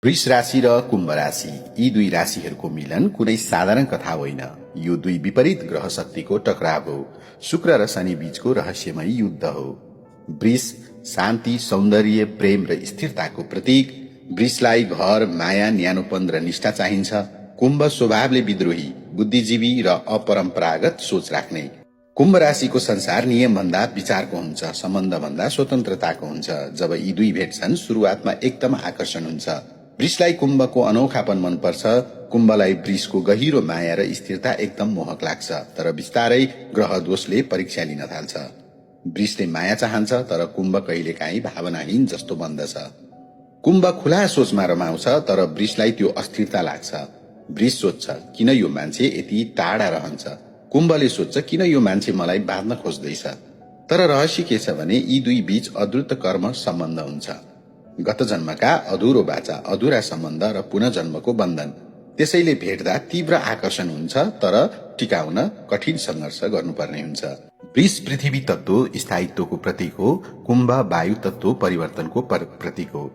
वृष राशि र कुम्भ राशि यी दुई राशिहरूको मिलन कुनै साधारण कथा होइन। यो दुई विपरीत ग्रह शक्तिको टकराव हो। शुक्र र शनि बीचको रहस्यमय युद्ध हो। वृष शान्ति, सौन्दर्य, प्रेम र स्थिरताको प्रतीक। वृषलाई घर, माया, न्यानोपन र निष्ठा चाहिन्छ। कुम्भ स्वभावले विद्रोही, बुद्धिजीवी र अपरम्परागत सोच राख्ने। कुम्भ राशिको संसार नियमभन्दा विचारको हुन्छ, सम्बन्धभन्दा स्वतन्त्रताको हुन्छ। जब यी दुई भेट्छन् सुरुवातमा एकदम आकर्षण हुन्छ। वृषलाई कुम्भको अनौखापन मनपर्छ। कुम्भलाई वृषको गहिरो माया र स्थिरता एकदम मोहक लाग्छ। तर बिस्तारै ग्रह दोषले परीक्षा लिन थाल्छ। वृषले माया चाहन्छ तर कुम्भ कहिलेकाहीँ भावनाहीन जस्तो बन्दछ। कुम्भ खुला सोचमा रमाउँछ तर वृषलाई त्यो अस्थिरता लाग्छ। वृष सोच्छ किन यो मान्छे यति टाढा रहन्छ। कुम्भले सोच्छ किन यो मान्छे मलाई बाँध्न खोज्दैछ। तर रहस्य के छ भने यी दुई बीच अद्भुत कर्म सम्बन्ध हुन्छ। गत जन्मका अधुरो बाचा, अधुरा सम्बन्ध र पुनः जन्मको बन्धन। त्यसैले भेट्दा तीव्र आकर्षण हुन्छ तर टिकाउन कठिन संघर्ष गर्नुपर्ने हुन्छ। वृष पृथ्वी तत्व स्थायित्वको प्रतीक हो। कुम्भ वायु तत्व परिवर्तनको प्रतीक हो।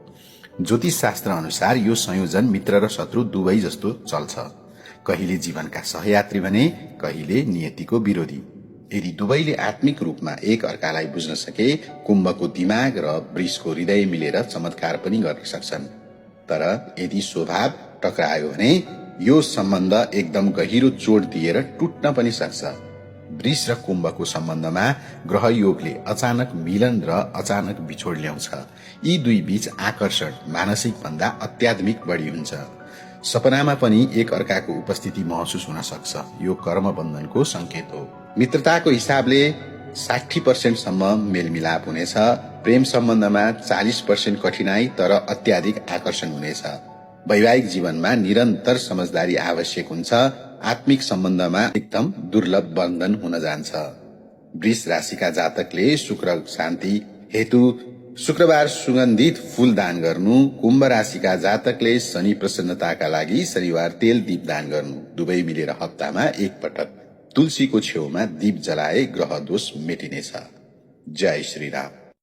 ज्योतिष शास्त्र अनुसार यो संयोजन मित्र र शत्रु दुवै जस्तो चल्छ। कहिले जीवनका सहयात्री भने कहिले नियतिको विरोधी। यदि दुवैले आत्मिक रूपमा एक अर्कालाई बुझ्न सके कुम्भको दिमाग र वृषको हृदय मिलेर चमत्कार पनि गर्न सक्छन्। तर यदि स्वभाव टक्रायो भने यो सम्बन्ध एकदम गहिरो चोट दिएर टुट्न पनि सक्छ। वृष र कुम्भको सम्बन्धमा ग्रह योगले अचानक मिलन र अचानक बिछोड ल्याउँछ। यी दुई बीच आकर्षण मानसिक भन्दा अत्यात्मिक बढी हुन्छ। सपनामा पनि एक अर्काको उपस्थिति महसुस हुन सक्छ। यो कर्म बन्धनको संकेत हो। मित्रताको हिसाबले 60% सम्म मेलमिलाप हुनेछ। प्रेम सम्बन्धमा 40% कठिनाई तर अत्याधिक आकर्षण हुनेछ। वैवाहिक जीवनमा निरन्तर समझदारी आवश्यक हुन्छ। आत्मिक सम्बन्धमा एकदम दुर्लभ बन्धन हुन जान्छ। वृष राशिका जातकले शुक्र शान्ति हेतु शुक्रबार सुगन्धित फूल दान गर्नु। कुम्भ राशिका जातकले शनि प्रसन्नताका लागि शनिबार तेल दीप दान गर्नु। दुवै मिलेर हप्तामा एक पटक तुलसीको छेउमा दीप जलाए ग्रह दोष मेटिनेछ। जय श्री राम।